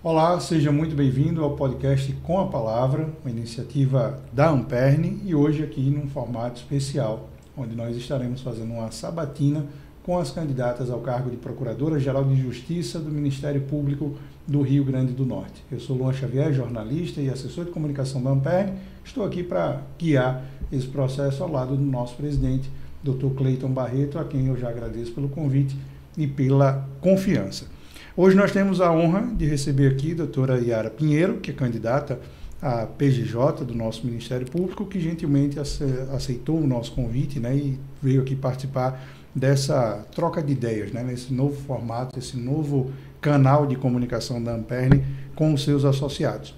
Olá, seja muito bem-vindo ao podcast Com a Palavra, uma iniciativa da Amperne e hoje aqui num formato especial, onde nós estaremos fazendo uma sabatina com as candidatas ao cargo de Procuradora-Geral de Justiça do Ministério Público do Rio Grande do Norte. Eu sou Luan Xavier, jornalista e assessor de comunicação da Amperne. Estou aqui para guiar esse processo ao lado do nosso presidente, Dr. Cleiton Barreto, a quem eu já agradeço pelo convite e pela confiança. Hoje nós temos a honra de receber aqui a doutora Yara Pinheiro, que é candidata à PGJ do nosso Ministério Público, que gentilmente aceitou o nosso convite, né, e veio aqui participar dessa troca de ideias, né, nesse novo formato, esse novo canal de comunicação da Amperne com os seus associados.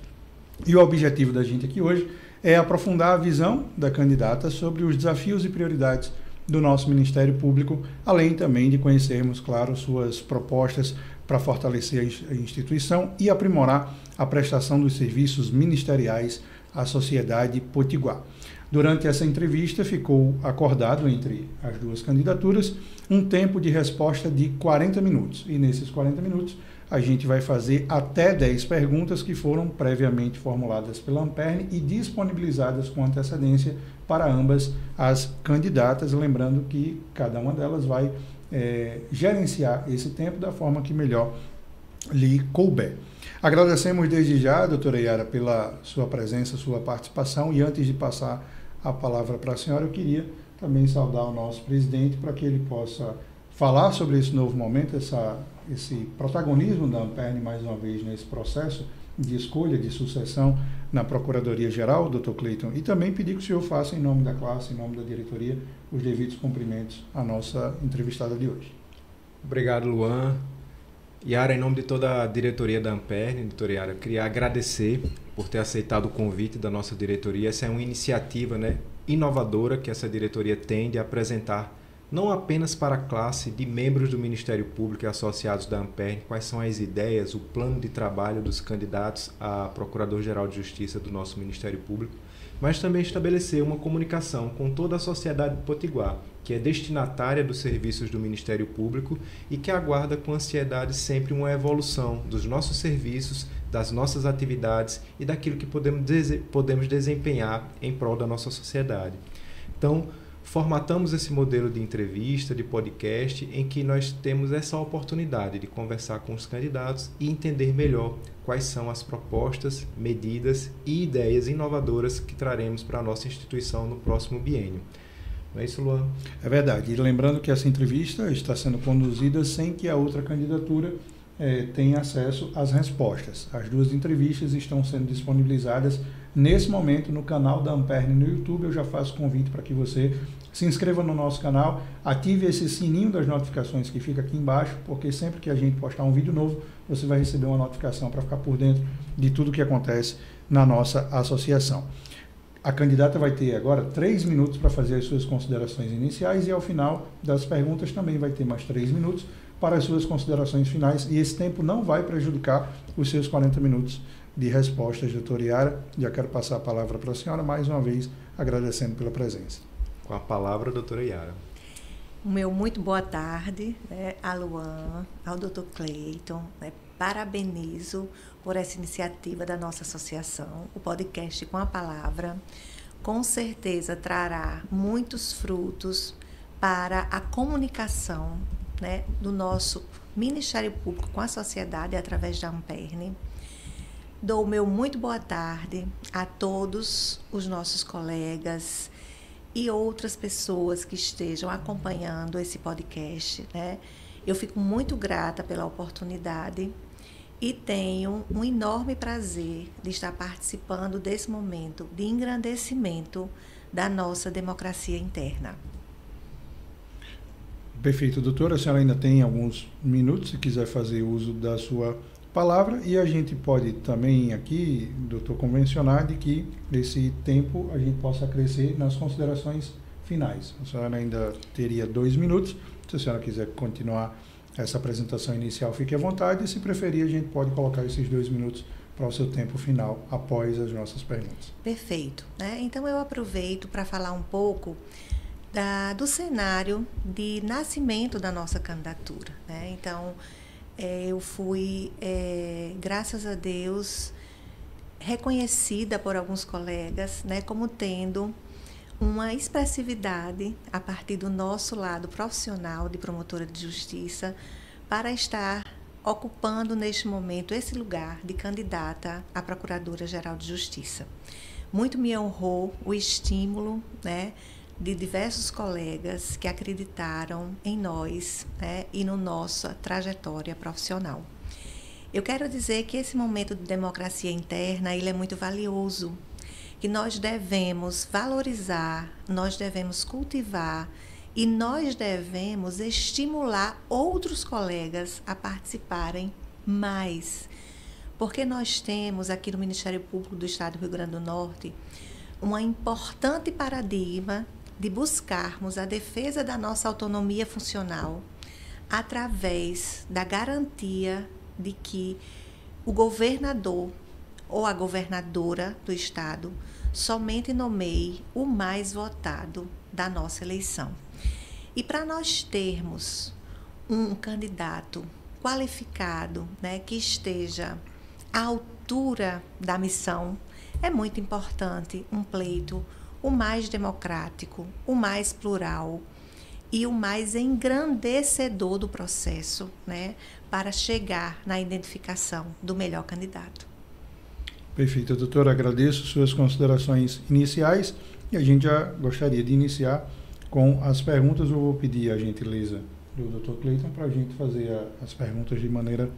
E o objetivo da gente aqui hoje é aprofundar a visão da candidata sobre os desafios e prioridades do nosso Ministério Público, além também de conhecermos, claro, suas propostas para fortalecer a instituição e aprimorar a prestação dos serviços ministeriais à sociedade potiguar. Durante essa entrevista, ficou acordado entre as duas candidaturas um tempo de resposta de 40 minutos. E nesses 40 minutos, a gente vai fazer até 10 perguntas que foram previamente formuladas pela Amperne e disponibilizadas com antecedência para ambas as candidatas, lembrando que cada uma delas vai gerenciar esse tempo da forma que melhor lhe couber. Agradecemos desde já, doutora Yara, pela sua presença, sua participação, e antes de passar a palavra para a senhora, eu queria também saudar o nosso presidente para que ele possa falar sobre esse novo momento, esse protagonismo da Amperne mais uma vez nesse processo de escolha, de sucessão na Procuradoria-Geral, doutor Cleiton, e também pedir que o senhor faça, em nome da classe, em nome da diretoria, os devidos cumprimentos à nossa entrevistada de hoje. Obrigado, Luan. Yara, em nome de toda a diretoria da Amperne, doutora Yara, eu queria agradecer por ter aceitado o convite da nossa diretoria. Essa é uma iniciativa, inovadora que essa diretoria tem de apresentar não apenas para a classe de membros do Ministério Público e associados da Amperne quais são as ideias, o plano de trabalho dos candidatos a Procurador-Geral de Justiça do nosso Ministério Público, mas também estabelecer uma comunicação com toda a sociedade potiguar, que é destinatária dos serviços do Ministério Público e que aguarda com ansiedade sempre uma evolução dos nossos serviços, das nossas atividades e daquilo que podemos desempenhar em prol da nossa sociedade. Então, formatamos esse modelo de entrevista, de podcast, em que nós temos essa oportunidade de conversar com os candidatos e entender melhor quais são as propostas, medidas e ideias inovadoras que traremos para a nossa instituição no próximo biênio. Não é isso, Luan? É verdade. E lembrando que essa entrevista está sendo conduzida sem que a outra candidatura tenha acesso às respostas. As duas entrevistas estão sendo disponibilizadas nesse momento no canal da Amperne no YouTube. Eu já faço convite para que você se inscreva no nosso canal, ative esse sininho das notificações que fica aqui embaixo, porque sempre que a gente postar um vídeo novo, você vai receber uma notificação para ficar por dentro de tudo que acontece na nossa associação. A candidata vai ter agora 3 minutos para fazer as suas considerações iniciais e ao final das perguntas também vai ter mais 3 minutos para as suas considerações finais, e esse tempo não vai prejudicar os seus 40 minutos de respostas, doutora Yara. Já quero passar a palavra para a senhora, mais uma vez agradecendo pela presença. Com a palavra, doutora Yara. O meu muito boa tarde, a Luan, ao doutor Cleiton. Parabenizo por essa iniciativa da nossa associação, o podcast Com a Palavra. Com certeza trará muitos frutos para a comunicação, do nosso Ministério Público com a sociedade através da Amperne. Dou o meu muito boa tarde a todos os nossos colegas e outras pessoas que estejam acompanhando esse podcast. Eu fico muito grata pela oportunidade e tenho um enorme prazer de estar participando desse momento de engrandecimento da nossa democracia interna. Perfeito, doutora. A senhora ainda tem alguns minutos, se quiser fazer uso da sua palavra, e a gente pode também aqui, doutor, convencionar de que esse tempo a gente possa crescer nas considerações finais. A senhora ainda teria 2 minutos. Se a senhora quiser continuar essa apresentação inicial, fique à vontade, e se preferir a gente pode colocar esses 2 minutos para o seu tempo final após as nossas perguntas. Perfeito. Então eu aproveito para falar um pouco do cenário de nascimento da nossa candidatura. Então, eu fui, graças a Deus, reconhecida por alguns colegas, né, como tendo uma expressividade a partir do nosso lado profissional de promotora de justiça para estar ocupando neste momento esse lugar de candidata à Procuradora-Geral de Justiça. Muito me honrou o estímulo, né, de diversos colegas que acreditaram em nós, né, e na nossa trajetória profissional. Eu quero dizer que esse momento de democracia interna, ele é muito valioso, que nós devemos valorizar, nós devemos cultivar e nós devemos estimular outros colegas a participarem mais. Porque nós temos aqui no Ministério Público do Estado do Rio Grande do Norte uma importante paradigma de buscarmos a defesa da nossa autonomia funcional através da garantia de que o governador ou a governadora do Estado somente nomeie o mais votado da nossa eleição. E para nós termos um candidato qualificado, né, que esteja à altura da missão, é muito importante um pleito o mais democrático, o mais plural e o mais engrandecedor do processo, né, para chegar na identificação do melhor candidato. Perfeito, doutora. Agradeço suas considerações iniciais e a gente já gostaria de iniciar com as perguntas. Eu vou pedir a gentileza do Dr. Cleiton para a gente fazer as perguntas de maneira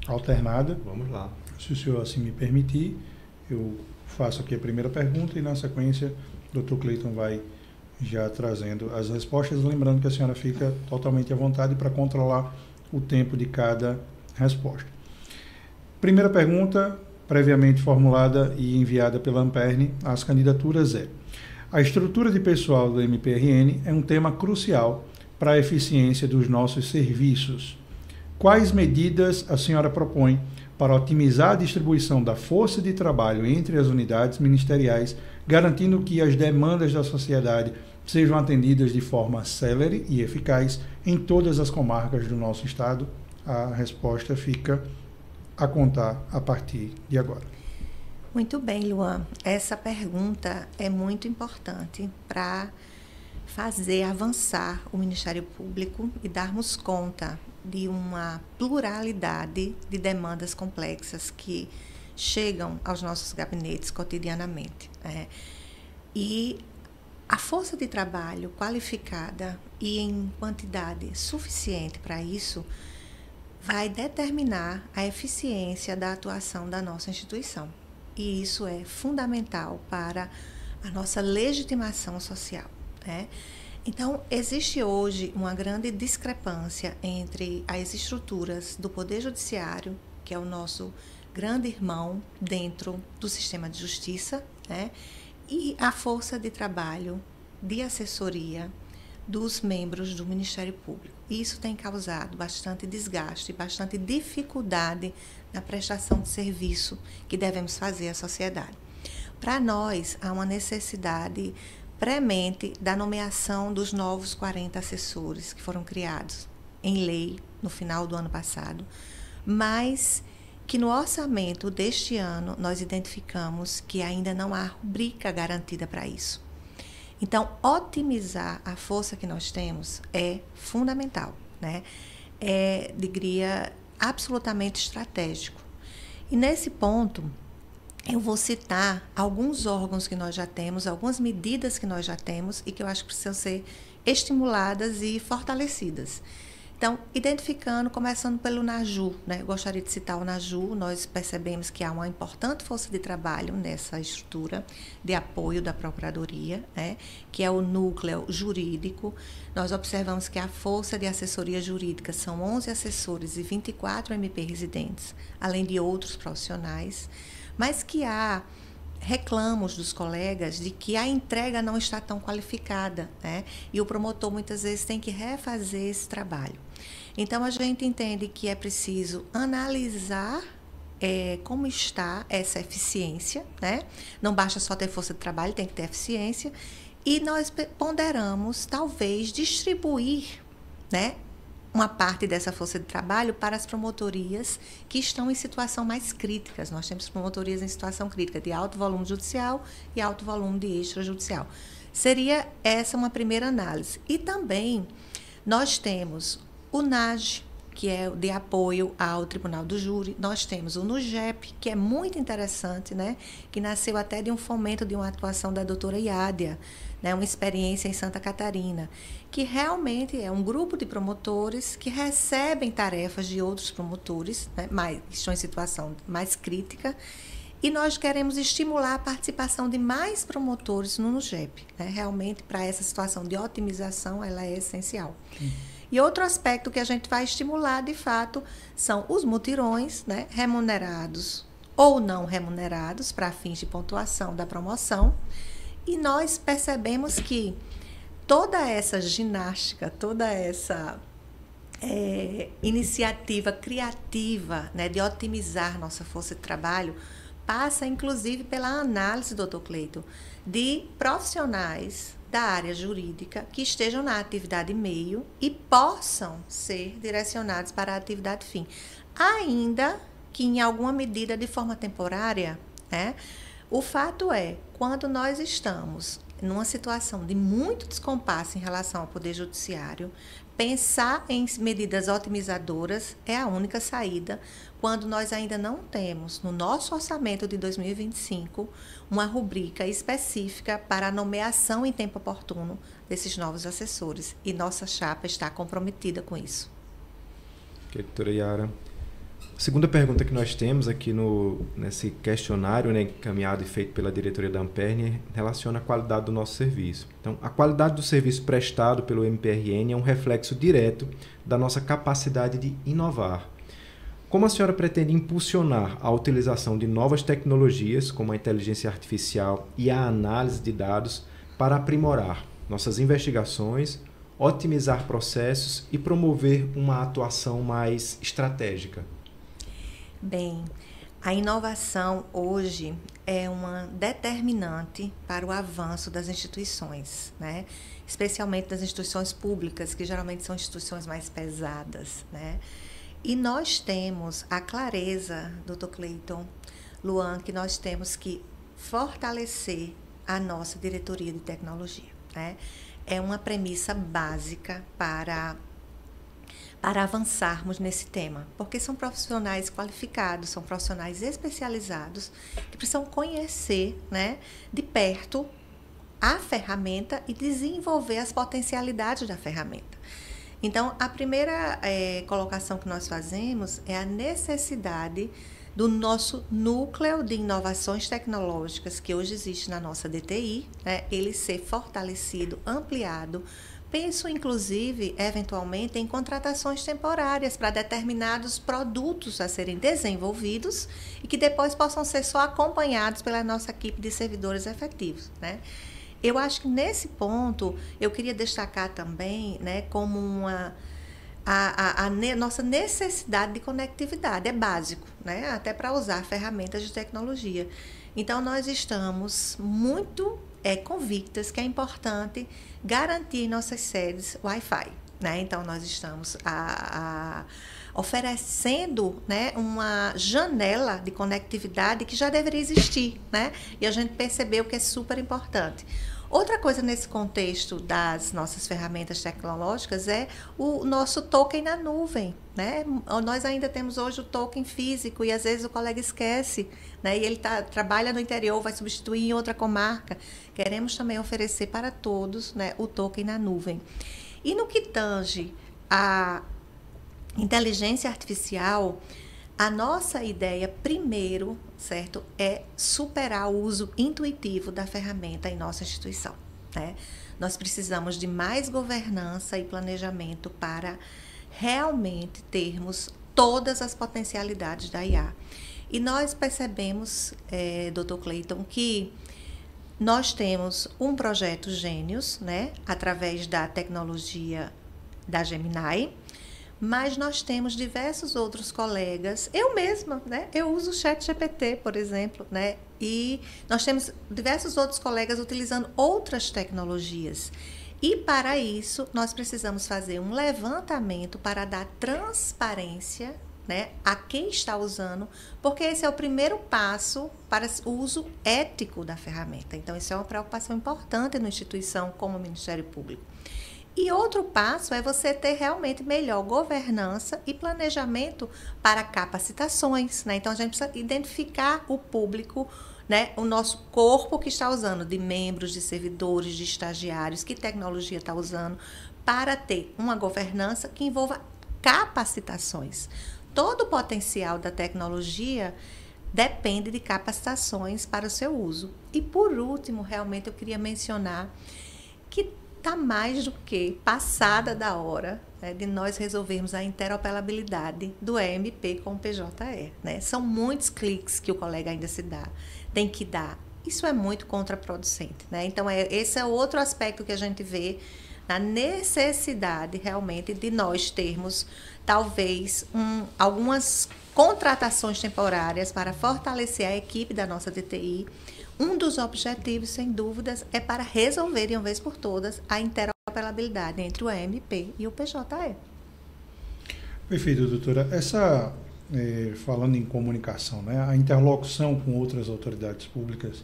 alternada. Vamos lá. Se o senhor assim me permitir, eu faço aqui a primeira pergunta e na sequência o Dr. Cleiton vai já trazendo as respostas, lembrando que a senhora fica totalmente à vontade para controlar o tempo de cada resposta. Primeira pergunta, previamente formulada e enviada pela Amperne às candidaturas é: a estrutura de pessoal do MPRN é um tema crucial para a eficiência dos nossos serviços. Quais medidas a senhora propõe para otimizar a distribuição da força de trabalho entre as unidades ministeriais, garantindo que as demandas da sociedade sejam atendidas de forma célere e eficaz em todas as comarcas do nosso estado? A resposta fica a contar a partir de agora. Muito bem, Luan. Essa pergunta é muito importante para fazer avançar o Ministério Público e darmos conta de uma pluralidade de demandas complexas que chegam aos nossos gabinetes cotidianamente. E a força de trabalho qualificada e em quantidade suficiente para isso vai determinar a eficiência da atuação da nossa instituição. E isso é fundamental para a nossa legitimação social, né? Então, existe hoje uma grande discrepância entre as estruturas do Poder Judiciário, que é o nosso grande irmão dentro do sistema de justiça, né, e a força de trabalho, de assessoria dos membros do Ministério Público. Isso tem causado bastante desgaste, bastante dificuldade na prestação de serviço que devemos fazer à sociedade. Para nós, há uma necessidade premente da nomeação dos novos 40 assessores que foram criados em lei no final do ano passado, mas que no orçamento deste ano nós identificamos que ainda não há rubrica garantida para isso. Então, otimizar a força que nós temos é fundamental, né? Diria, absolutamente estratégico. E nesse ponto, eu vou citar alguns órgãos que nós já temos, algumas medidas que nós já temos e que eu acho que precisam ser estimuladas e fortalecidas. Então, identificando, começando pelo NAJU, né? Eu gostaria de citar o NAJU. Nós percebemos que há uma importante força de trabalho nessa estrutura de apoio da Procuradoria, né? Que é o núcleo jurídico. Nós observamos que a força de assessoria jurídica são 11 assessores e 24 MP residentes, além de outros profissionais, mas que há reclamos dos colegas de que a entrega não está tão qualificada, né? E o promotor muitas vezes tem que refazer esse trabalho. Então, a gente entende que é preciso analisar como está essa eficiência, né? Não basta só ter força de trabalho, tem que ter eficiência. E nós ponderamos, talvez, distribuir, né, uma parte dessa força de trabalho para as promotorias que estão em situação mais críticas. Nós temos promotorias em situação crítica de alto volume judicial e alto volume de extrajudicial. Seria essa uma primeira análise. E também nós temos o NAGE, que é de apoio ao Tribunal do Júri. Nós temos o NUGEP, que é muito interessante, né? Que nasceu até de um fomento de uma atuação da doutora Iádia, né? Uma experiência em Santa Catarina, que realmente é um grupo de promotores que recebem tarefas de outros promotores, né? Que estão em situação mais crítica, e nós queremos estimular a participação de mais promotores no NUGEP, né? Realmente, para essa situação de otimização, ela é essencial. E outro aspecto que a gente vai estimular, de fato, são os mutirões, né, remunerados ou não remunerados para fins de pontuação da promoção. E nós percebemos que toda essa ginástica, toda essa iniciativa criativa, né, de otimizar nossa força de trabalho passa, inclusive, pela análise, doutor Cleiton, de profissionais da área jurídica que estejam na atividade meio e possam ser direcionados para a atividade fim. Ainda que, em alguma medida, de forma temporária, né? O fato é, quando nós estamos numa situação de muito descompasso em relação ao Poder Judiciário, pensar em medidas otimizadoras é a única saída quando nós ainda não temos, no nosso orçamento de 2025, uma rubrica específica para a nomeação em tempo oportuno desses novos assessores. E nossa chapa está comprometida com isso. Ok, doutora Yara. A segunda pergunta que nós temos aqui nesse questionário, né, encaminhado e feito pela diretoria da Amperne, relaciona a qualidade do nosso serviço. Então, a qualidade do serviço prestado pelo MPRN é um reflexo direto da nossa capacidade de inovar. Como a senhora pretende impulsionar a utilização de novas tecnologias, como a inteligência artificial e a análise de dados, para aprimorar nossas investigações, otimizar processos e promover uma atuação mais estratégica? Bem, a inovação hoje é uma determinante para o avanço das instituições, né? Especialmente das instituições públicas, que geralmente são instituições mais pesadas, né? E nós temos a clareza, doutor Cleiton, Luan, que nós temos que fortalecer a nossa diretoria de tecnologia, né? É uma premissa básica para avançarmos nesse tema, porque são profissionais qualificados, são profissionais especializados que precisam conhecer, né, de perto a ferramenta e desenvolver as potencialidades da ferramenta. Então, a primeira colocação que nós fazemos é a necessidade do nosso núcleo de inovações tecnológicas que hoje existe na nossa DTI, né, ele ser fortalecido, ampliado. Penso, inclusive, eventualmente, em contratações temporárias para determinados produtos a serem desenvolvidos e que depois possam ser só acompanhados pela nossa equipe de servidores efetivos, né? Eu acho que, nesse ponto, eu queria destacar também, né, como a nossa necessidade de conectividade. É básico, né, até para usar ferramentas de tecnologia. Então, nós estamos muito convictas que é importante garantir em nossas sedes Wi-Fi, né? Então, nós estamos oferecendo, né, uma janela de conectividade que já deveria existir, né? E a gente percebeu que é super importante. Outra coisa nesse contexto das nossas ferramentas tecnológicas é o nosso token na nuvem, né? Nós ainda temos hoje o token físico e às vezes o colega esquece, né? E ele trabalha no interior, vai substituir em outra comarca. Queremos também oferecer para todos, né, o token na nuvem. E no que tange a inteligência artificial, a nossa ideia, primeiro, certo, é superar o uso intuitivo da ferramenta em nossa instituição, né? Nós precisamos de mais governança e planejamento para realmente termos todas as potencialidades da IA. E nós percebemos, doutor Cleiton, que nós temos um projeto Gênios, né, através da tecnologia da Gemini, mas nós temos diversos outros colegas, eu mesma, né? Eu uso o ChatGPT, por exemplo, né? E nós temos diversos outros colegas utilizando outras tecnologias. E para isso, nós precisamos fazer um levantamento para dar transparência, né, a quem está usando, porque esse é o primeiro passo para o uso ético da ferramenta. Então, isso é uma preocupação importante na instituição como o Ministério Público. E outro passo é você ter realmente melhor governança e planejamento para capacitações, né? Então, a gente precisa identificar o público, né, o nosso corpo que está usando, de membros, de servidores, de estagiários, que tecnologia está usando, para ter uma governança que envolva capacitações. Todo o potencial da tecnologia depende de capacitações para o seu uso. E, por último, realmente eu queria mencionar que está mais do que passada da hora, né, de nós resolvermos a interoperabilidade do EMP com o PJE. Né? São muitos cliques que o colega ainda tem que dar. Isso é muito contraproducente. Né? Então, esse é outro aspecto que a gente vê na necessidade realmente de nós termos, talvez, algumas contratações temporárias para fortalecer a equipe da nossa DTI. Um dos objetivos, sem dúvidas, é para resolver de uma vez por todas a interoperabilidade entre o EMP e o PJE. Perfeito, doutora. Falando em comunicação, né, a interlocução com outras autoridades públicas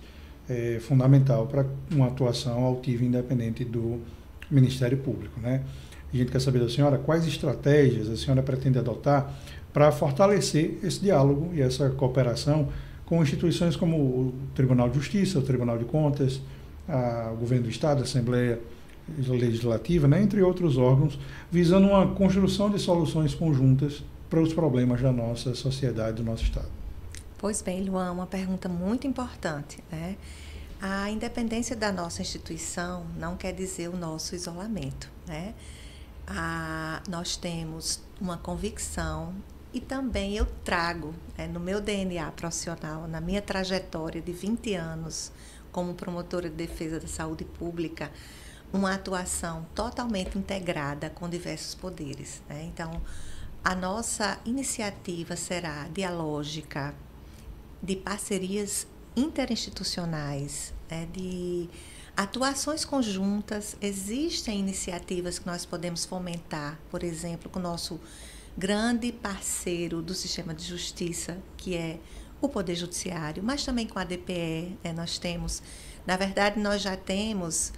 é fundamental para uma atuação altiva e independente do Ministério Público. Né? A gente quer saber da senhora quais estratégias a senhora pretende adotar para fortalecer esse diálogo e essa cooperação com instituições como o Tribunal de Justiça, o Tribunal de Contas, o Governo do Estado, a Assembleia Legislativa, né, entre outros órgãos, visando uma construção de soluções conjuntas para os problemas da nossa sociedade, do nosso Estado. Pois bem, Luan, uma pergunta muito importante, né? A independência da nossa instituição não quer dizer o nosso isolamento, né? Nós temos uma convicção e também eu trago, né, no meu DNA profissional, na minha trajetória de 20 anos como promotora de defesa da saúde pública, uma atuação totalmente integrada com diversos poderes. Né? Então, a nossa iniciativa será dialógica, de parcerias interinstitucionais, né, de atuações conjuntas. Existem iniciativas que nós podemos fomentar, por exemplo, com o nosso grande parceiro do sistema de justiça, que é o Poder Judiciário, mas também com a DPE. Né, nós já temos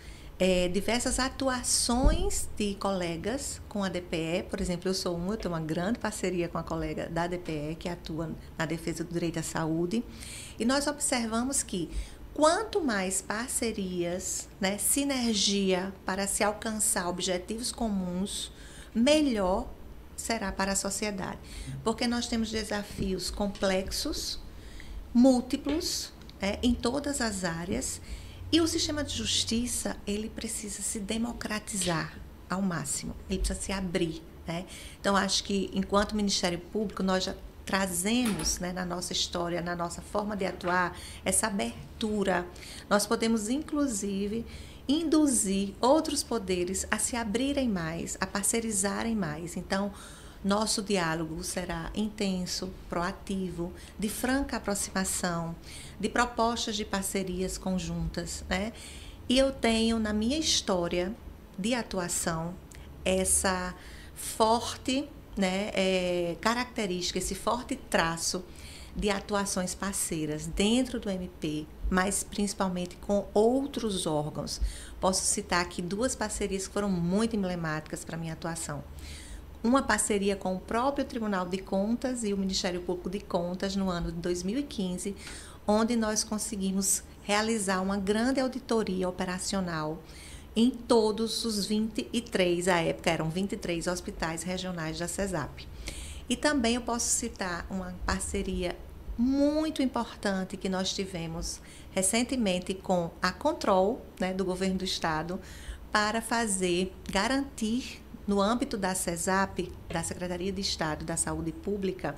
diversas atuações de colegas com a DPE. Por exemplo, eu tenho uma grande parceria com a colega da DPE, que atua na defesa do direito à saúde, e nós observamos que quanto mais parcerias, né, sinergia para se alcançar objetivos comuns, melhor será para a sociedade. Porque nós temos desafios complexos, múltiplos, em todas as áreas, e o sistema de justiça, ele precisa se democratizar ao máximo, ele precisa se abrir. Né? Então, acho que, enquanto Ministério Público, nós já trazemos, né, na nossa história, na nossa forma de atuar, essa abertura. Nós podemos, inclusive, induzir outros poderes a se abrirem mais, a parcerizarem mais. Então, nosso diálogo será intenso, proativo, de franca aproximação, de propostas de parcerias conjuntas. Né? E eu tenho, na minha história de atuação, essa forte, né, característica, esse forte traço de atuações parceiras dentro do MP, mas principalmente com outros órgãos. Posso citar aqui 2 parcerias que foram muito emblemáticas para a minha atuação. Uma parceria com o próprio Tribunal de Contas e o Ministério Público de Contas no ano de 2015, onde nós conseguimos realizar uma grande auditoria operacional em todos os 23, à época eram 23 hospitais regionais da CESAP. E também eu posso citar uma parceria muito importante que nós tivemos recentemente com a Control, né, do Governo do Estado, para garantir, no âmbito da CESAP, da Secretaria de Estado da Saúde Pública,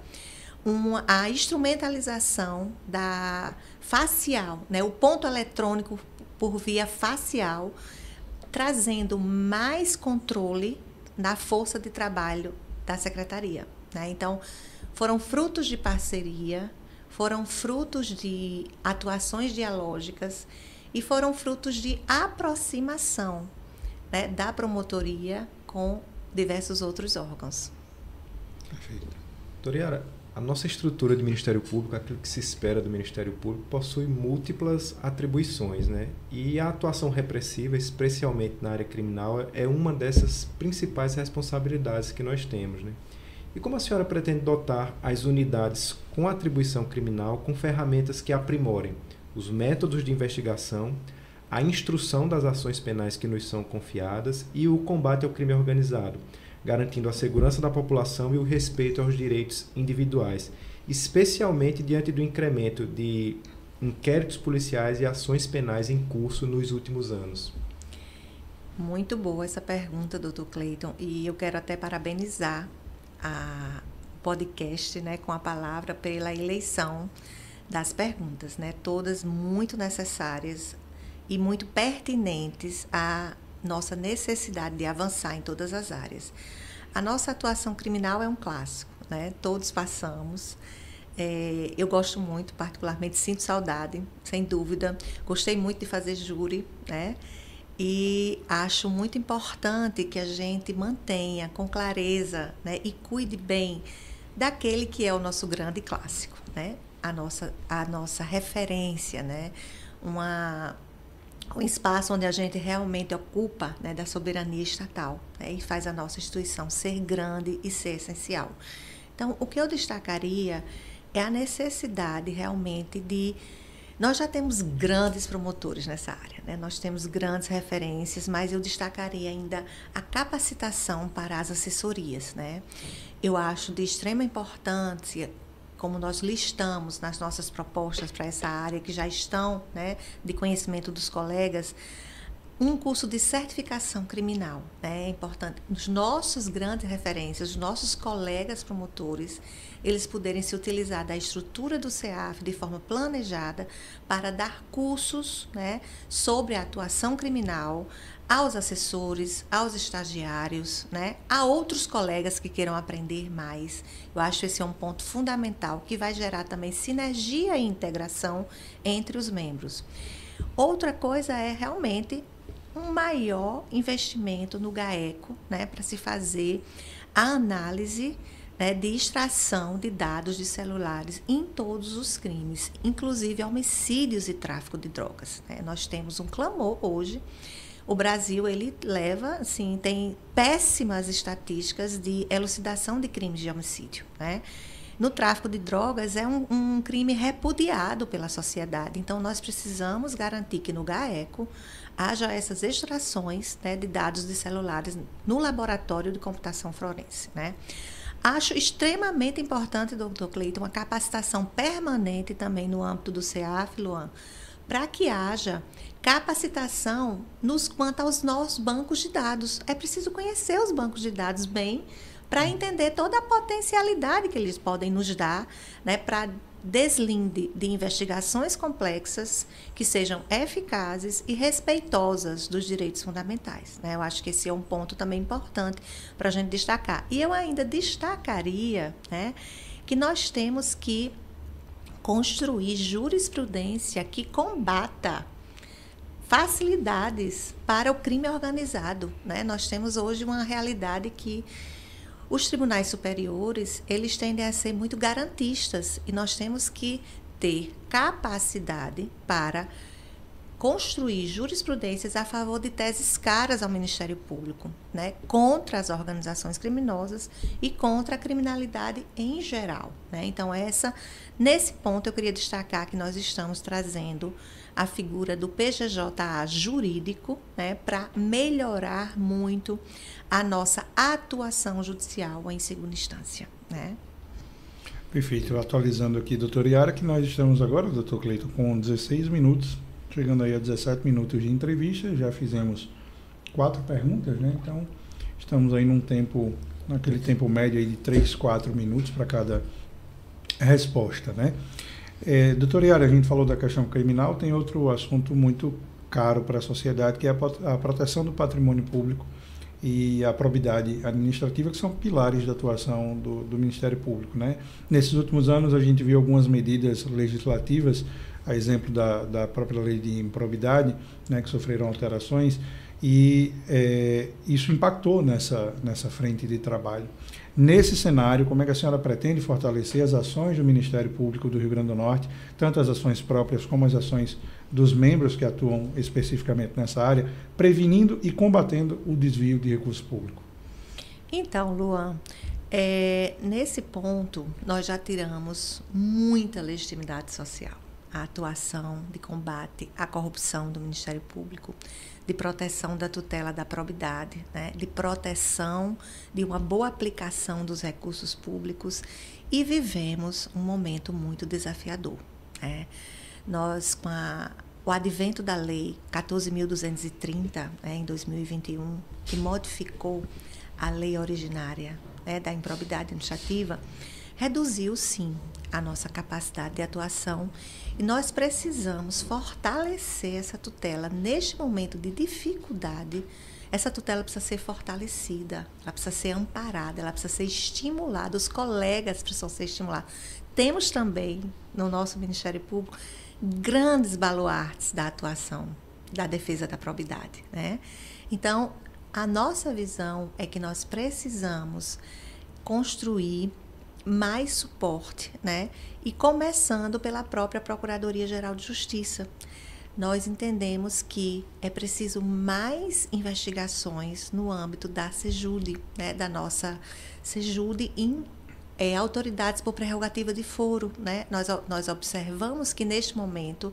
a instrumentalização da facial, né, o ponto eletrônico por via facial, trazendo mais controle na força de trabalho da Secretaria. Né? Então, foram frutos de parceria, foram frutos de atuações dialógicas e foram frutos de aproximação. né, da promotoria com diversos outros órgãos. Perfeito. Doutora Yara, a nossa estrutura de Ministério Público, aquilo que se espera do Ministério Público, possui múltiplas atribuições, né? E a atuação repressiva, especialmente na área criminal, é uma dessas principais responsabilidades que nós temos, né? E como a senhora pretende dotar as unidades com atribuição criminal com ferramentas que aprimorem os métodos de investigação, a instrução das ações penais que nos são confiadas e o combate ao crime organizado, garantindo a segurança da população e o respeito aos direitos individuais, especialmente diante do incremento de inquéritos policiais e ações penais em curso nos últimos anos? Muito boa essa pergunta, Dr. Cleiton, e eu quero até parabenizar a podcast, né, com a palavra pela eleição das perguntas, né, todas muito necessárias e muito pertinentes à nossa necessidade de avançar em todas as áreas. A nossa atuação criminal é um clássico, né? Todos passamos. Eu gosto muito, particularmente, sinto saudade, sem dúvida. Gostei muito de fazer júri, né? E acho muito importante que a gente mantenha com clareza, né, e cuide bem daquele que é o nosso grande clássico, né? A nossa referência, né? Um espaço onde a gente realmente ocupa, né, da soberania estatal, né, e faz a nossa instituição ser grande e ser essencial. Então, o que eu destacaria é a necessidade realmente de... Nós já temos grandes promotores nessa área, né? Nós temos grandes referências, mas eu destacaria ainda a capacitação para as assessorias, né? Eu acho de extrema importância, como nós listamos nas nossas propostas para essa área, que já estão, né, de conhecimento dos colegas, um curso de certificação criminal, né? É importante. Os nossos grandes referências, os nossos colegas promotores, eles poderem se utilizar da estrutura do CEAF de forma planejada para dar cursos, né, sobre a atuação criminal aos assessores, aos estagiários, né, a outros colegas que queiram aprender mais. Eu acho que esse é um ponto fundamental que vai gerar também sinergia e integração entre os membros. Outra coisa é realmente um maior investimento no GAECO, né, para se fazer a análise, né, de extração de dados de celulares em todos os crimes, inclusive homicídios e tráfico de drogas, né? Nós temos um clamor hoje. O Brasil, ele leva, assim, tem péssimas estatísticas de elucidação de crimes de homicídio, né? No tráfico de drogas é um crime repudiado pela sociedade. Então, nós precisamos garantir que no GAECO haja essas extrações, né, de dados de celulares no laboratório de computação forense, né? Acho extremamente importante, doutor Cleiton, uma capacitação permanente também no âmbito do CEAF, Luan, para que haja capacitação quanto aos nossos bancos de dados. É preciso conhecer os bancos de dados bem para entender toda a potencialidade que eles podem nos dar, né, para deslinde de investigações complexas que sejam eficazes e respeitosas dos direitos fundamentais, né? Eu acho que esse é um ponto também importante para a gente destacar. E eu ainda destacaria, né, que nós temos que construir jurisprudência que combata facilidades para o crime organizado, né? Nós temos hoje uma realidade que os tribunais superiores, eles tendem a ser muito garantistas e nós temos que ter capacidade para construir jurisprudências a favor de teses caras ao Ministério Público, né, contra as organizações criminosas e contra a criminalidade em geral, né? Então, nesse ponto, eu queria destacar que nós estamos trazendo a figura do PGJ-A jurídico, né, para melhorar muito a nossa atuação judicial em segunda instância, né? Perfeito. Atualizando aqui, doutora Yara, que nós estamos agora, doutor Cleiton, com 16 minutos, chegando aí a 17 minutos de entrevista, já fizemos 4 perguntas, né? Então, estamos aí naquele tempo médio aí de 3, 4 minutos para cada resposta, né? Doutora Yara, a gente falou da questão criminal, tem outro assunto muito caro para a sociedade, que é a proteção do patrimônio público e a probidade administrativa, que são pilares da atuação do Ministério Público, né? Nesses últimos anos, a gente viu algumas medidas legislativas, a exemplo da própria lei de improbidade, né, que sofreram alterações, E isso impactou nessa frente de trabalho. Nesse cenário, como é que a senhora pretende fortalecer as ações do Ministério Público do Rio Grande do Norte, tanto as ações próprias como as ações dos membros que atuam especificamente nessa área, prevenindo e combatendo o desvio de recursos públicos? Então, Luan, nesse ponto, nós já tiramos muita legitimidade social. A atuação de combate à corrupção do Ministério Público, de proteção da tutela da probidade, né? De proteção de uma boa aplicação dos recursos públicos, e vivemos um momento muito desafiador, né? Nós, com o advento da Lei 14.230, em 2021, que modificou a lei originária, né, da improbidade administrativa, reduziu, sim, a nossa capacidade de atuação, e nós precisamos fortalecer essa tutela. Neste momento de dificuldade, essa tutela precisa ser fortalecida, ela precisa ser amparada, ela precisa ser estimulada, os colegas precisam ser estimulados. Temos também, no nosso Ministério Público, grandes baluartes da atuação, da defesa da probidade, né? Então, a nossa visão é que nós precisamos construir mais suporte, né? E começando pela própria Procuradoria-Geral de Justiça. Nós entendemos que é preciso mais investigações no âmbito da SEJUDE, né? Da nossa SEJUDE em autoridades por prerrogativa de foro, né? Nós observamos que neste momento,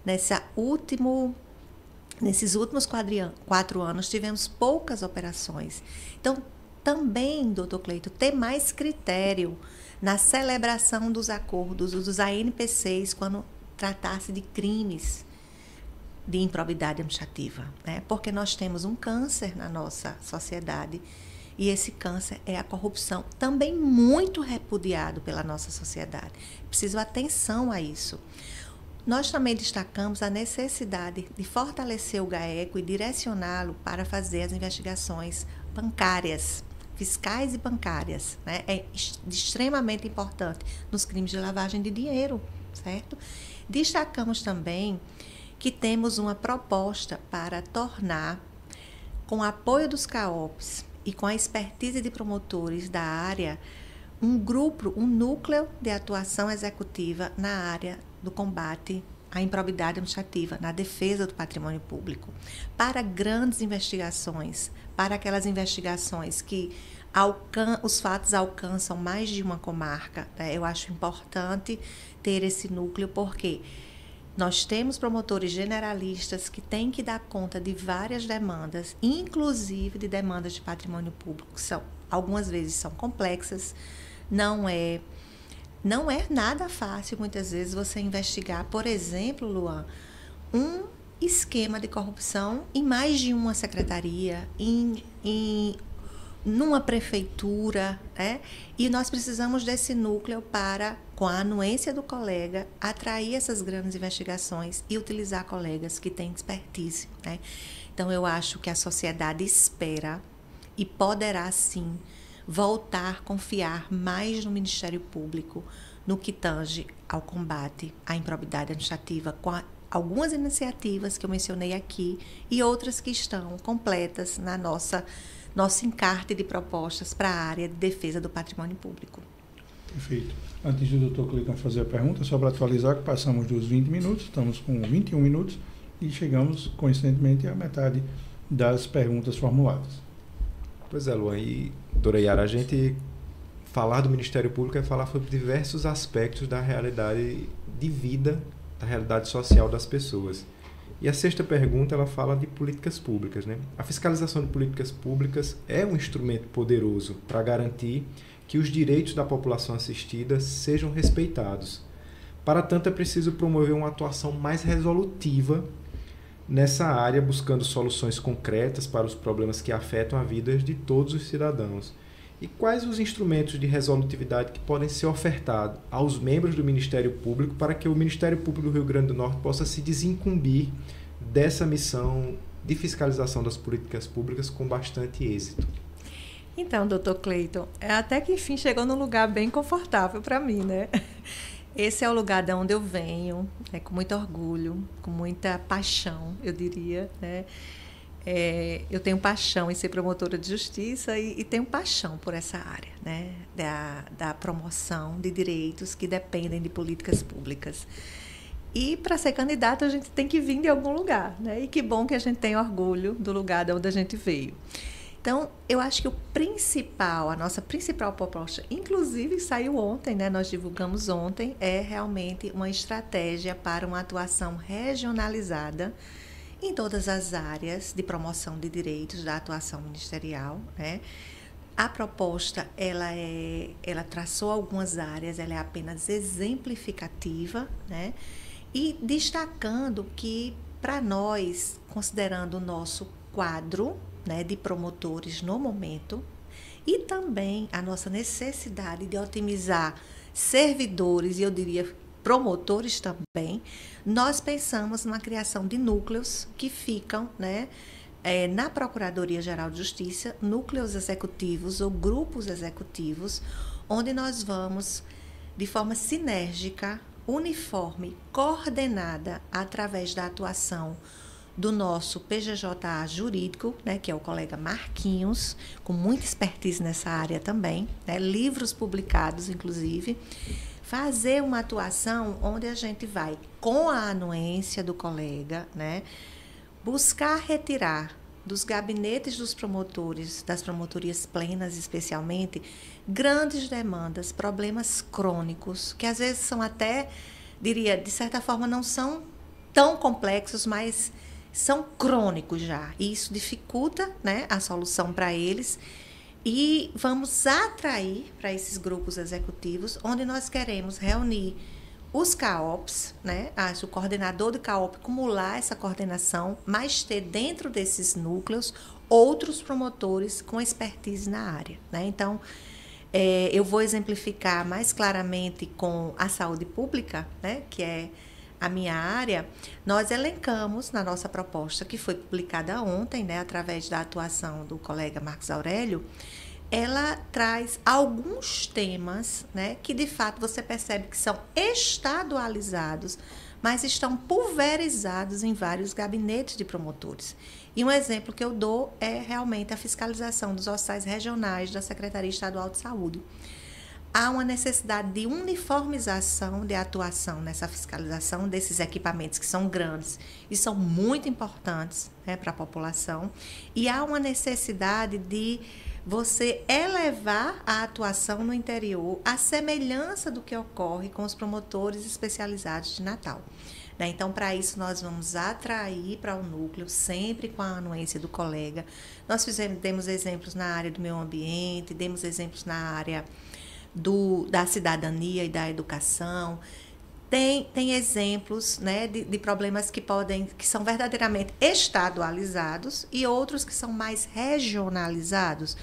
nesses últimos 4 anos, tivemos poucas operações. Então, também, doutor Cleito, ter mais critério na celebração dos acordos, dos ANPCs, quando tratasse de crimes de improbidade administrativa, né? Porque nós temos um câncer na nossa sociedade, e esse câncer é a corrupção, também muito repudiado pela nossa sociedade. Preciso atenção a isso. Nós também destacamos a necessidade de fortalecer o GAECO e direcioná-lo para fazer as investigações bancárias, fiscais e bancárias, né? É extremamente importante nos crimes de lavagem de dinheiro, certo? Destacamos também que temos uma proposta para tornar, com o apoio dos CAOPs e com a expertise de promotores da área, um núcleo de atuação executiva na área do combate à improbidade administrativa, na defesa do patrimônio público, para grandes investigações, para aquelas investigações que os fatos alcançam mais de uma comarca, né? Eu acho importante ter esse núcleo, porque nós temos promotores generalistas que têm que dar conta de várias demandas, inclusive de demandas de patrimônio público, que algumas vezes são complexas. Não é nada fácil, muitas vezes, você investigar, por exemplo, Luan, um esquema de corrupção em mais de uma secretaria, numa prefeitura, né? E nós precisamos desse núcleo para, com a anuência do colega, atrair essas grandes investigações e utilizar colegas que têm expertise, né? Então, eu acho que a sociedade espera e poderá, sim, voltar a confiar mais no Ministério Público no que tange ao combate à improbidade administrativa, com algumas iniciativas que eu mencionei aqui e outras que estão completas na nosso encarte de propostas para a área de defesa do patrimônio público. Perfeito. Antes do Dr. Cleiton fazer a pergunta, só para atualizar, que passamos dos 20 minutos, estamos com 21 minutos e chegamos, coincidentemente, à metade das perguntas formuladas. Pois é, Luan, e doutora Yara, a gente falar do Ministério Público é falar sobre diversos aspectos da realidade de vida, da realidade social das pessoas. E a sexta pergunta, ela fala de políticas públicas, né? A fiscalização de políticas públicas é um instrumento poderoso para garantir que os direitos da população assistida sejam respeitados. Para tanto, é preciso promover uma atuação mais resolutiva nessa área, buscando soluções concretas para os problemas que afetam a vida de todos os cidadãos. E quais os instrumentos de resolutividade que podem ser ofertados aos membros do Ministério Público para que o Ministério Público do Rio Grande do Norte possa se desincumbir dessa missão de fiscalização das políticas públicas com bastante êxito? Então, doutor Cleiton, até que enfim chegou num lugar bem confortável para mim, né? Esse é o lugar de onde eu venho, né, com muito orgulho, com muita paixão, eu diria, né? eu tenho paixão em ser promotora de justiça e tenho paixão por essa área, né, da promoção de direitos que dependem de políticas públicas. E para ser candidato a gente tem que vir de algum lugar, né? E que bom que a gente tem orgulho do lugar de onde a gente veio. Então, eu acho que a nossa principal proposta, inclusive saiu ontem, né? Nós divulgamos ontem, é realmente uma estratégia para uma atuação regionalizada em todas as áreas de promoção de direitos da atuação ministerial, né? A proposta, ela traçou algumas áreas, ela é apenas exemplificativa, né? E destacando que, para nós, considerando o nosso quadro, né, de promotores no momento, e também a nossa necessidade de otimizar servidores, e eu diria promotores também, nós pensamos na criação de núcleos que ficam, né, na Procuradoria-Geral de Justiça, núcleos executivos ou grupos executivos, onde nós vamos, de forma sinérgica, uniforme, coordenada através da atuação do nosso PGJA jurídico, né, que é o colega Marquinhos, com muita expertise nessa área também, né, livros publicados, inclusive, fazer uma atuação onde a gente vai, com a anuência do colega, né, buscar retirar dos gabinetes dos promotores, das promotorias plenas especialmente, grandes demandas, problemas crônicos, que às vezes são até, diria, de certa forma não são tão complexos, mas são crônicos já. E isso dificulta, né, a solução para eles. E vamos atrair para esses grupos executivos, onde nós queremos reunir os CAOPs, né, o coordenador do CAOP acumular essa coordenação, mas ter dentro desses núcleos outros promotores com expertise na área, né? Então, eu vou exemplificar mais claramente com a saúde pública, né, que é a minha área. Nós elencamos na nossa proposta, que foi publicada ontem, né, através da atuação do colega Marcos Aurélio, ela traz alguns temas, né, que de fato você percebe que são estadualizados, mas estão pulverizados em vários gabinetes de promotores. E um exemplo que eu dou é realmente a fiscalização dos hospitais regionais da Secretaria Estadual de Saúde. Há uma necessidade de uniformização de atuação nessa fiscalização desses equipamentos que são grandes e são muito importantes, né, para a população. E há uma necessidade de você elevar a atuação no interior à semelhança do que ocorre com os promotores especializados de Natal. Né? Então, para isso, nós vamos atrair para o núcleo, sempre com a anuência do colega. Nós demos exemplos na área do meio ambiente, demos exemplos na área da cidadania e da educação. Tem exemplos, né, de problemas que são verdadeiramente estadualizados e outros que são mais regionalizados.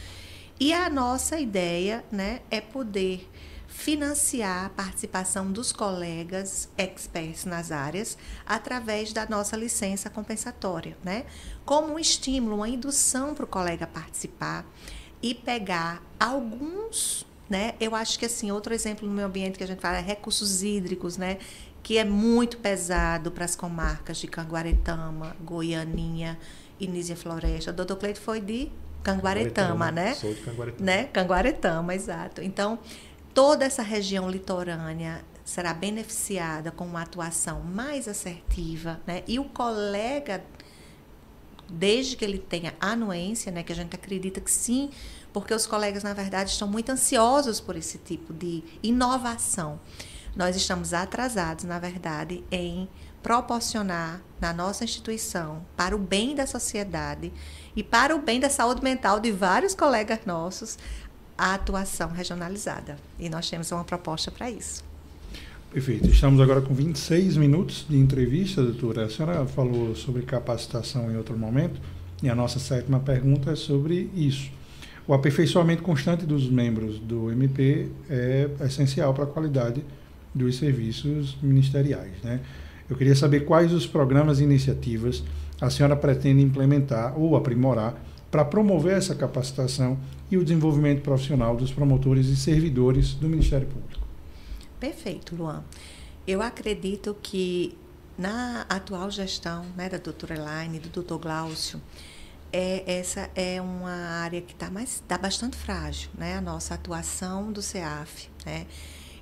E a nossa ideia, né, é poder financiar a participação dos colegas experts nas áreas através da nossa licença compensatória, né, como um estímulo, uma indução para o colega participar e pegar alguns, né? Eu acho que assim, outro exemplo no meio ambiente que a gente fala é recursos hídricos, né? Que é muito pesado para as comarcas de Canguaretama, Goianinha e Nísia Floresta. O doutor Cleito foi de Canguaretama, né? Sou de Canguaretama. Né? Canguaretama, exato. Então, toda essa região litorânea será beneficiada com uma atuação mais assertiva, né? E o colega, desde que ele tenha anuência, né? Que a gente acredita que sim, porque os colegas, na verdade, estão muito ansiosos por esse tipo de inovação. Nós estamos atrasados, na verdade, em proporcionar na nossa instituição, para o bem da sociedade e para o bem da saúde mental de vários colegas nossos, a atuação regionalizada. E nós temos uma proposta para isso. Perfeito. Estamos agora com 26 minutos de entrevista, doutora. A senhora falou sobre capacitação em outro momento, e a nossa 7ª pergunta é sobre isso. O aperfeiçoamento constante dos membros do MP é essencial para a qualidade dos serviços ministeriais, né? Eu queria saber quais os programas e iniciativas a senhora pretende implementar ou aprimorar para promover essa capacitação e o desenvolvimento profissional dos promotores e servidores do Ministério Público. Perfeito, Luan. Eu acredito que na atual gestão, né, da doutora Elaine e do doutor Glaucio, essa é uma área que está bastante frágil, né? A nossa atuação do CEAF, né?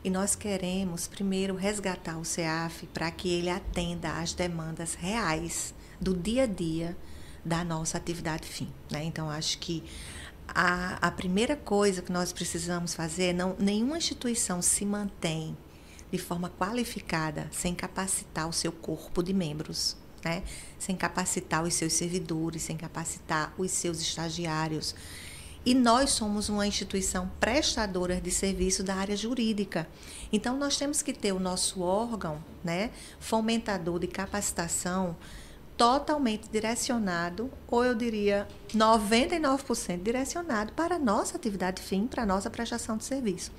E nós queremos, primeiro, resgatar o CEAF para que ele atenda às demandas reais do dia a dia da nossa atividade fim, né? Então, acho que a primeira coisa que nós precisamos fazer, nenhuma instituição se mantém de forma qualificada sem capacitar o seu corpo de membros, né? Sem capacitar os seus servidores, sem capacitar os seus estagiários. E nós somos uma instituição prestadora de serviço da área jurídica. Então, nós temos que ter o nosso órgão, né, fomentador de capacitação totalmente direcionado, ou eu diria 99% direcionado para a nossa atividade fim, para a nossa prestação de serviço.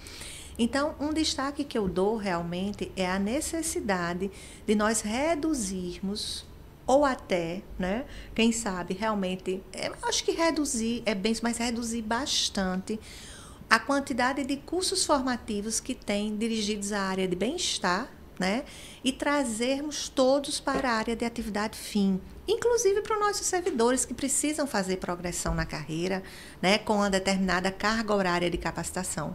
Então, um destaque que eu dou realmente é a necessidade de nós reduzirmos, ou até, né, quem sabe, realmente, acho que reduzir é bem, mas reduzir bastante a quantidade de cursos formativos que tem dirigidos à área de bem-estar, né, e trazermos todos para a área de atividade fim, inclusive para os nossos servidores que precisam fazer progressão na carreira, né, com uma determinada carga horária de capacitação.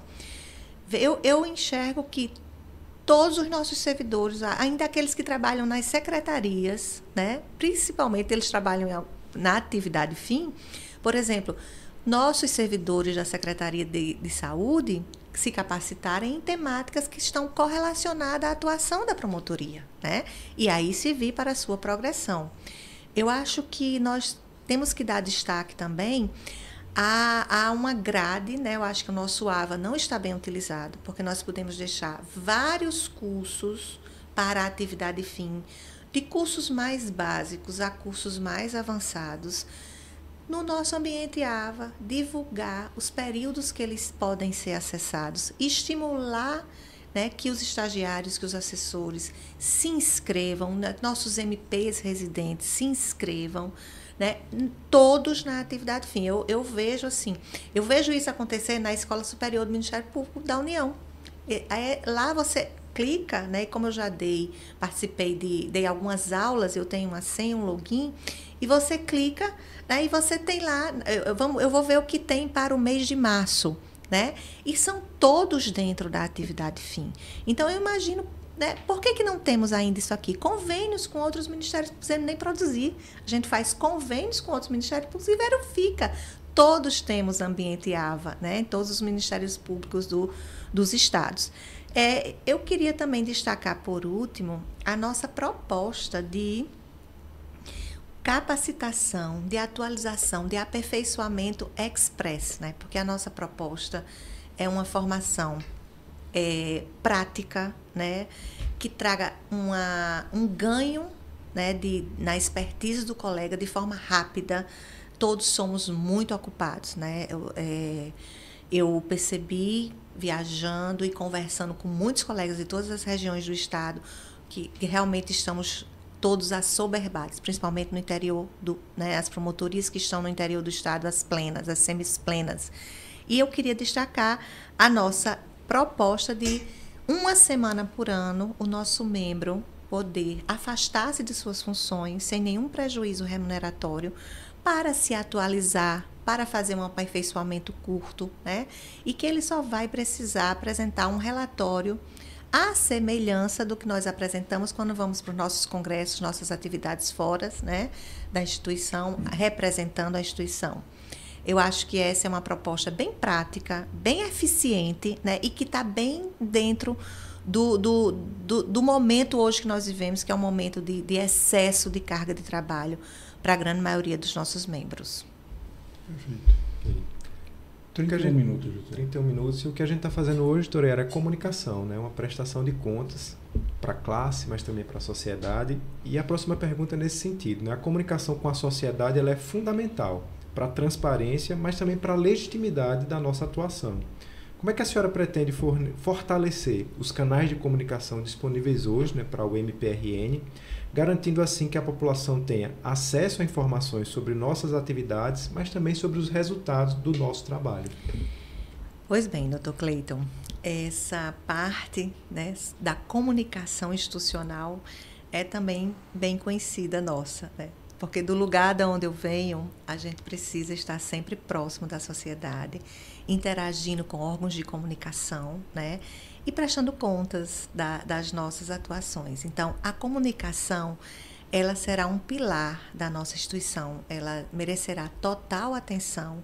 Eu enxergo que todos os nossos servidores, ainda aqueles que trabalham nas secretarias, né, principalmente eles trabalham na atividade fim, por exemplo, nossos servidores da Secretaria de Saúde se capacitarem em temáticas que estão correlacionadas à atuação da promotoria, né? E aí se vir para a sua progressão. Eu acho que nós temos que dar destaque também a uma grade, né? Eu acho que o nosso AVA não está bem utilizado, porque nós podemos deixar vários cursos para a atividade fim, de cursos mais básicos a cursos mais avançados, no nosso ambiente AVA, divulgar os períodos que eles podem ser acessados, estimular, né, que os estagiários, que os assessores se inscrevam, né, nossos MPs residentes se inscrevam, né, todos na atividade fim. Eu vejo assim, eu vejo isso acontecer na Escola Superior do Ministério Público da União. Lá você clica, né, como eu já participei, dei algumas aulas, eu tenho uma senha, um login, e você clica, né, e você tem lá, eu vou ver o que tem para o mês de março, né? E são todos dentro da atividade fim. Então, eu imagino, né, por que não temos ainda isso aqui? Convênios com outros ministérios, não precisamos nem produzir. A gente faz convênios com outros ministérios públicos e verifica. Todos temos ambiente AVA, né, em todos os ministérios públicos dos estados. Eu queria também destacar, por último, a nossa proposta de capacitação, de atualização, de aperfeiçoamento express, né? Porque a nossa proposta é uma formação prática, né? Que traga um ganho, né? Na expertise do colega de forma rápida. Todos somos muito ocupados, né? Eu percebi, viajando e conversando com muitos colegas de todas as regiões do estado, que realmente estamos todos assoberbados, principalmente no interior, né, as promotorias que estão no interior do estado, as plenas, as semiplenas. E eu queria destacar a nossa proposta de uma semana por ano, o nosso membro poder afastar-se de suas funções sem nenhum prejuízo remuneratório para se atualizar, para fazer um aperfeiçoamento curto, né? E que ele só vai precisar apresentar um relatório à semelhança do que nós apresentamos quando vamos para os nossos congressos, nossas atividades fora, né, da instituição, representando a instituição. Eu acho que essa é uma proposta bem prática, bem eficiente, né, e que está bem dentro do momento hoje que nós vivemos, que é um momento de excesso de carga de trabalho para a grande maioria dos nossos membros. Perfeito. 31 minutos, José. 31 minutos. E o que a gente está fazendo hoje, Toreira, é comunicação, né? Uma prestação de contas para a classe, mas também para a sociedade. E a próxima pergunta é nesse sentido, né? A comunicação com a sociedade ela é fundamental para a transparência, mas também para a legitimidade da nossa atuação. Como é que a senhora pretende fortalecer os canais de comunicação disponíveis hoje, né, para o MPRN, garantindo assim que a população tenha acesso a informações sobre nossas atividades, mas também sobre os resultados do nosso trabalho? Pois bem, Dr. Cleiton, essa parte, né, da comunicação institucional é também bem conhecida nossa, né? porque do lugar de onde eu venho, a gente precisa estar sempre próximo da sociedade, interagindo com órgãos de comunicação, né? E prestando contas das nossas atuações. Então, a comunicação, ela será um pilar da nossa instituição, ela merecerá total atenção,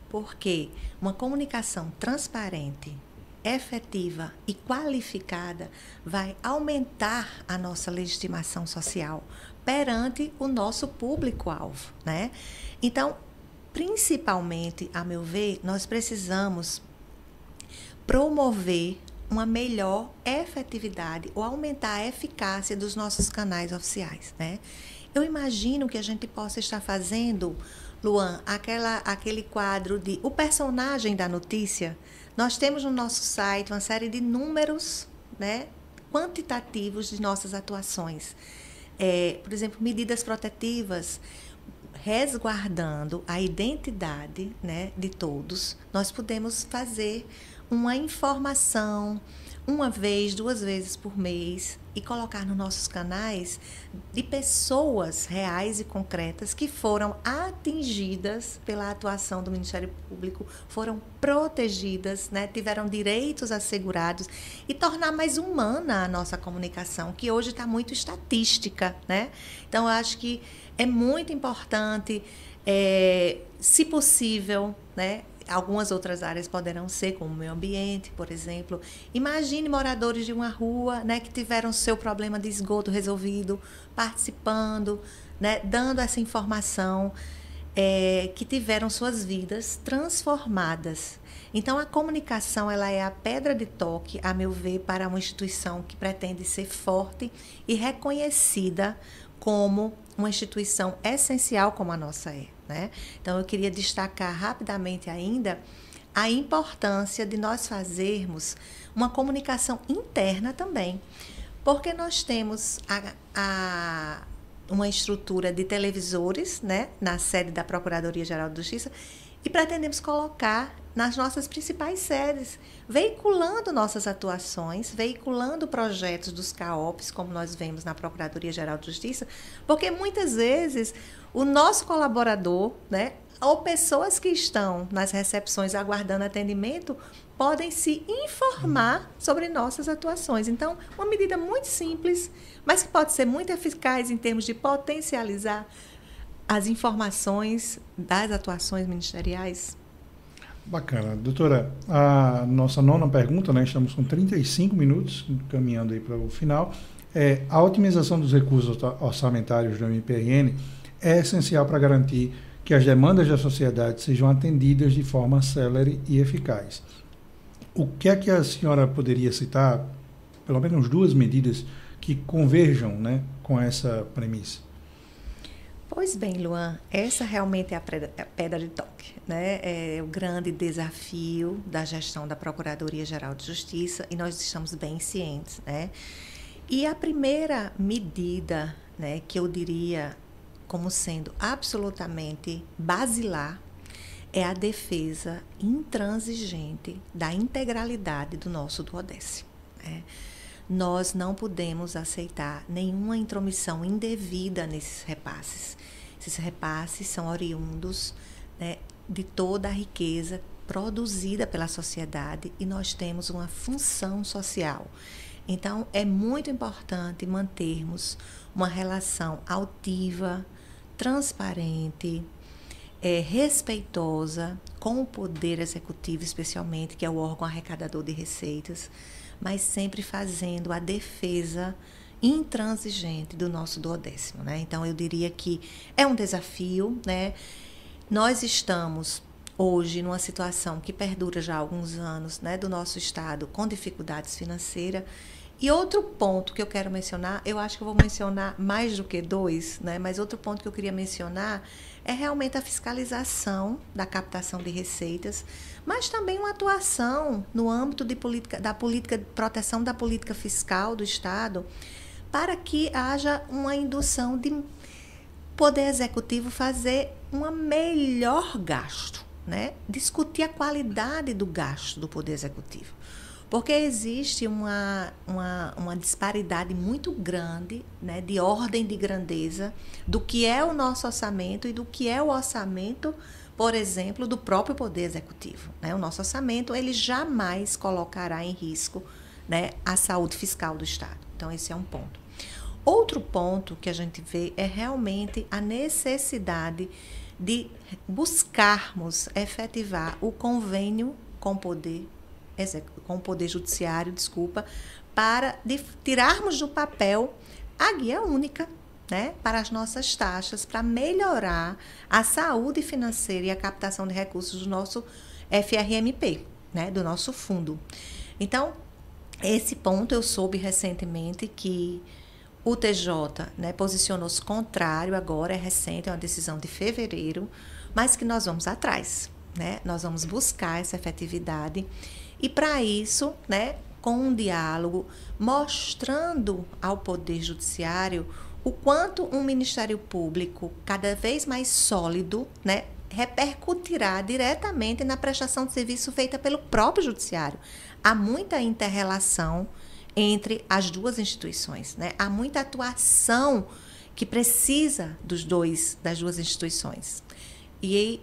porque uma comunicação transparente, efetiva e qualificada vai aumentar a nossa legitimação social perante o nosso público-alvo, né? Então, principalmente, a meu ver, nós precisamos promover uma melhor efetividade ou aumentar a eficácia dos nossos canais oficiais, né? Eu imagino que a gente possa estar fazendo, Luan, aquele quadro de o personagem da notícia. Nós temos no nosso site uma série de números, né, quantitativos de nossas atuações. Por exemplo, medidas protetivas, resguardando a identidade, né, de todos. Nós podemos fazer uma informação uma vez, 2 vezes por mês e colocar nos nossos canais de pessoas reais e concretas que foram atingidas pela atuação do Ministério Público, foram protegidas, né, tiveram direitos assegurados e tornar mais humana a nossa comunicação, que hoje está muito estatística, né? Então, eu acho que é muito importante, se possível, né? Algumas outras áreas poderão ser, como o meio ambiente, por exemplo. Imagine moradores de uma rua, né, que tiveram seu problema de esgoto resolvido, participando, né, dando essa informação, que tiveram suas vidas transformadas. Então, a comunicação, ela é a pedra de toque, a meu ver, para uma instituição que pretende ser forte e reconhecida como uma instituição essencial como a nossa é, né? Então, eu queria destacar rapidamente ainda a importância de nós fazermos uma comunicação interna também, porque nós temos uma estrutura de televisores, né, na sede da Procuradoria-Geral de Justiça, e pretendemos colocar nas nossas principais sedes, veiculando nossas atuações, veiculando projetos dos CAOPs, como nós vemos na Procuradoria-Geral de Justiça, porque muitas vezes o nosso colaborador, né, ou pessoas que estão nas recepções aguardando atendimento, podem se informar sobre nossas atuações. Então, uma medida muito simples, mas que pode ser muito eficaz em termos de potencializar as informações das atuações ministeriais. Bacana. Doutora, a nossa 9ª pergunta, né, estamos com 35 minutos, caminhando aí para o final. A otimização dos recursos orçamentários do MPRN é essencial para garantir que as demandas da sociedade sejam atendidas de forma célere e eficaz. O que é que a senhora poderia citar, pelo menos 2 medidas que converjam, né, com essa premissa? Pois bem, Luan, essa realmente é a pedra de toque, né? É o grande desafio da gestão da Procuradoria-Geral de Justiça e nós estamos bem cientes, né? E a primeira medida, né, que eu diria como sendo absolutamente basilar é a defesa intransigente da integralidade do nosso duodécimo, né? Nós não podemos aceitar nenhuma intromissão indevida nesses repasses. Esses repasses são oriundos, né, de toda a riqueza produzida pela sociedade e nós temos uma função social. Então, é muito importante mantermos uma relação altiva, transparente, respeitosa com o Poder Executivo, especialmente, que é o órgão arrecadador de receitas, mas sempre fazendo a defesa intransigente do nosso duodécimo, né? Então, eu diria que é um desafio, né? Nós estamos hoje numa situação que perdura já há alguns anos, né, do nosso Estado com dificuldades financeiras. E outro ponto que eu quero mencionar, eu acho que eu vou mencionar mais do que 2, né? Mas outro ponto que eu queria mencionar é realmente a fiscalização da captação de receitas, mas também uma atuação no âmbito de proteção da política fiscal do Estado, para que haja uma indução de Poder Executivo fazer um melhor gasto, né? Discutir a qualidade do gasto do Poder Executivo. Porque existe uma disparidade muito grande, né, de ordem de grandeza do que é o nosso orçamento e do que é o orçamento, por exemplo, do próprio Poder Executivo. Né? O nosso orçamento, ele jamais colocará em risco, né, a saúde fiscal do Estado. Então, esse é um ponto. Outro ponto que a gente vê é realmente a necessidade de buscarmos efetivar o convênio com o Poder Judiciário, para tirarmos do papel a guia única, né, para as nossas taxas, para melhorar a saúde financeira e a captação de recursos do nosso FRMP, né, do nosso fundo. Então, esse ponto eu soube recentemente que o TJ, né, posicionou-se contrário agora, é recente, é uma decisão de fevereiro, mas que nós vamos atrás, né? Nós vamos buscar essa efetividade e, para isso, né, com um diálogo, mostrando ao Poder Judiciário o quanto um Ministério Público cada vez mais sólido, né, repercutirá diretamente na prestação de serviço feita pelo próprio Judiciário. Há muita inter-relação entre as duas instituições, né? Há muita atuação que precisa das duas instituições. E,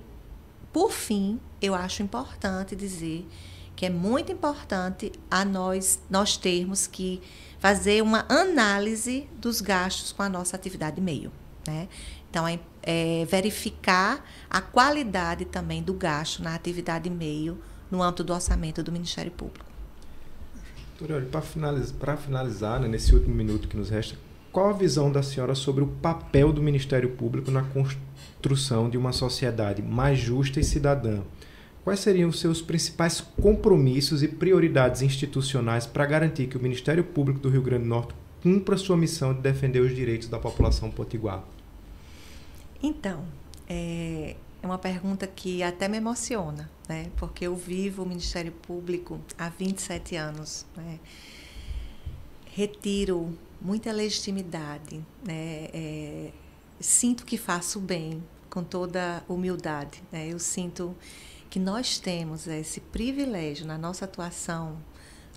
por fim, eu acho importante dizer que é muito importante nós termos que fazer uma análise dos gastos com a nossa atividade meio, né? Então, verificar a qualidade também do gasto na atividade meio no âmbito do orçamento do Ministério Público. Para finalizar, né, nesse último minuto que nos resta, qual a visão da senhora sobre o papel do Ministério Público na construção de uma sociedade mais justa e cidadã? Quais seriam os seus principais compromissos e prioridades institucionais para garantir que o Ministério Público do Rio Grande do Norte cumpra sua missão de defender os direitos da população potiguar? Então, é uma pergunta que até me emociona, né? Porque eu vivo o Ministério Público há 27 anos. Né? Retiro muita legitimidade, né? Sinto que faço bem, com toda humildade. Né? Eu sinto que nós temos esse privilégio na nossa atuação,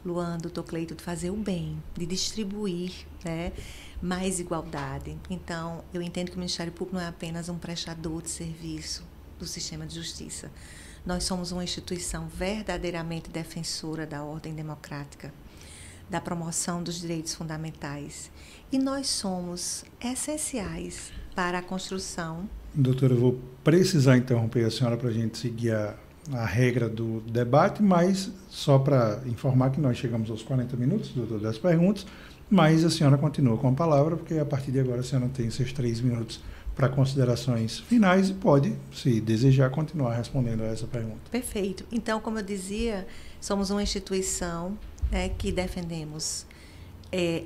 Luan, doutor Cleito, de fazer o bem, de distribuir, né, mais igualdade. Então, eu entendo que o Ministério Público não é apenas um prestador de serviço do sistema de justiça. Nós somos uma instituição verdadeiramente defensora da ordem democrática, da promoção dos direitos fundamentais. E nós somos essenciais para a construção. Doutora, eu vou precisar interromper a senhora para a gente seguir a regra do debate, mas só para informar que nós chegamos aos 40 minutos, doutor, das perguntas, mas a senhora continua com a palavra, porque a partir de agora a senhora tem seus 3 minutos para considerações finais e pode, se desejar, continuar respondendo a essa pergunta. Perfeito. Então, como eu dizia, somos uma instituição, né, que defendemos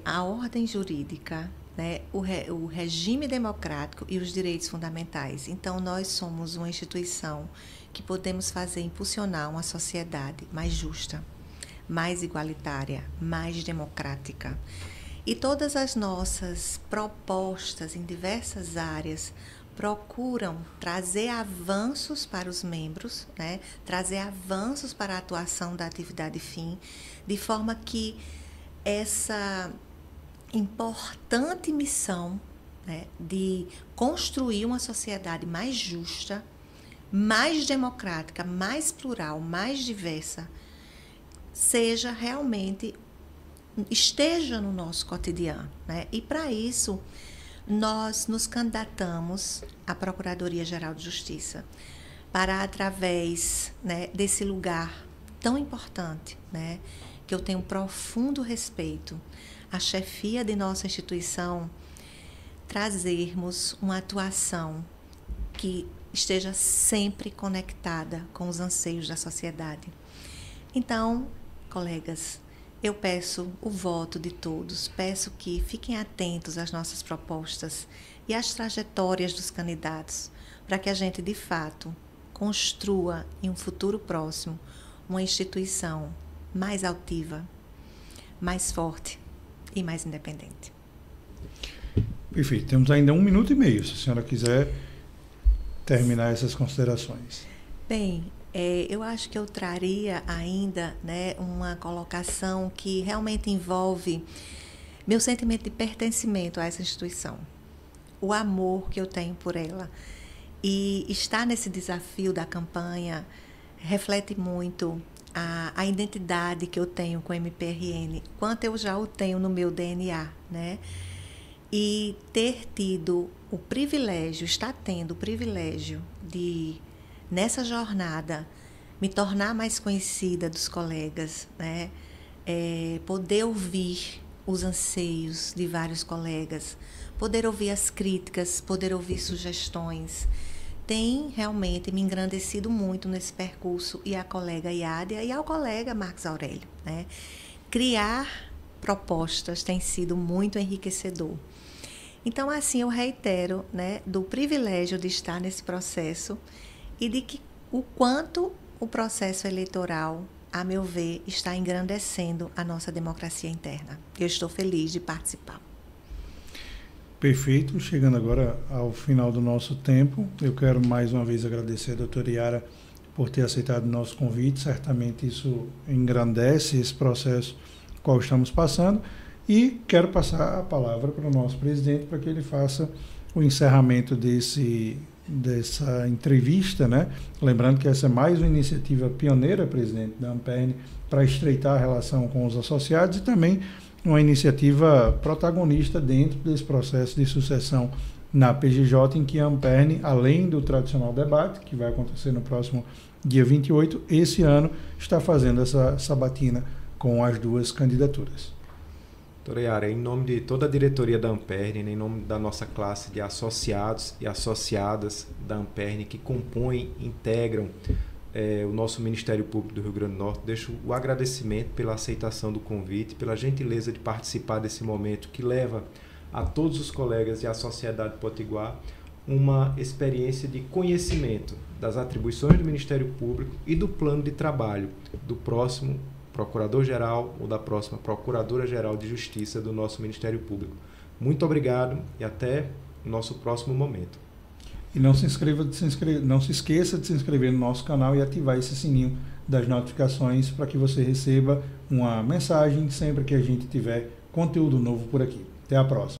a ordem jurídica, né, o regime democrático e os direitos fundamentais. Então, nós somos uma instituição que podemos impulsionar uma sociedade mais justa, mais igualitária, mais democrática. E todas as nossas propostas em diversas áreas procuram trazer avanços para os membros, né? Trazer avanços para a atuação da atividade fim, de forma que essa importante missão, né, de construir uma sociedade mais justa, mais democrática, mais plural, mais diversa, seja realmente, esteja no nosso cotidiano, né? E para isso, nós nos candidatamos à Procuradoria-Geral de Justiça para, através, né, desse lugar tão importante, né, que eu tenho profundo respeito, a chefia de nossa instituição, trazermos uma atuação que esteja sempre conectada com os anseios da sociedade. Então, colegas, eu peço o voto de todos, peço que fiquem atentos às nossas propostas e às trajetórias dos candidatos, para que a gente, de fato, construa em um futuro próximo uma instituição mais altiva, mais forte e mais independente. Perfeito. Temos ainda 1 minuto e meio, se a senhora quiser terminar essas considerações. Bem, Eu acho que eu traria ainda, né, uma colocação que realmente envolve meu sentimento de pertencimento a essa instituição, o amor que eu tenho por ela. E estar nesse desafio da campanha reflete muito a identidade que eu tenho com o MPRN, quanto eu já o tenho no meu DNA, né? E ter tido o privilégio, estar tendo o privilégio de, nessa jornada, me tornar mais conhecida dos colegas, né? Poder ouvir os anseios de vários colegas, poder ouvir as críticas, poder ouvir sugestões, tem realmente me engrandecido muito nesse percurso, e a colega Iádia e ao colega Marcos Aurélio, né? Criar propostas tem sido muito enriquecedor. Então, assim, eu reitero, né, do privilégio de estar nesse processo e de que o quanto o processo eleitoral, a meu ver, está engrandecendo a nossa democracia interna. Eu estou feliz de participar. Perfeito. Chegando agora ao final do nosso tempo, eu quero mais uma vez agradecer a doutora Yara por ter aceitado o nosso convite. Certamente isso engrandece esse processo qual estamos passando. E quero passar a palavra para o nosso presidente para que ele faça o encerramento dessa entrevista, né? Lembrando que essa é mais uma iniciativa pioneira, presidente, da Ampern, para estreitar a relação com os associados, e também uma iniciativa protagonista dentro desse processo de sucessão na PGJ, em que a Ampern, além do tradicional debate, que vai acontecer no próximo dia 28, esse ano está fazendo essa sabatina com as duas candidaturas. Doutora Yara, em nome de toda a diretoria da Ampern, em nome da nossa classe de associados e associadas da Ampern que compõem, integram o nosso Ministério Público do Rio Grande do Norte, deixo o agradecimento pela aceitação do convite, pela gentileza de participar desse momento que leva a todos os colegas e à sociedade potiguar uma experiência de conhecimento das atribuições do Ministério Público e do plano de trabalho do próximo Procurador-Geral ou da próxima Procuradora-Geral de Justiça do nosso Ministério Público. Muito obrigado e até o nosso próximo momento. E não se esqueça de se inscrever no nosso canal e ativar esse sininho das notificações para que você receba uma mensagem sempre que a gente tiver conteúdo novo por aqui. Até a próxima.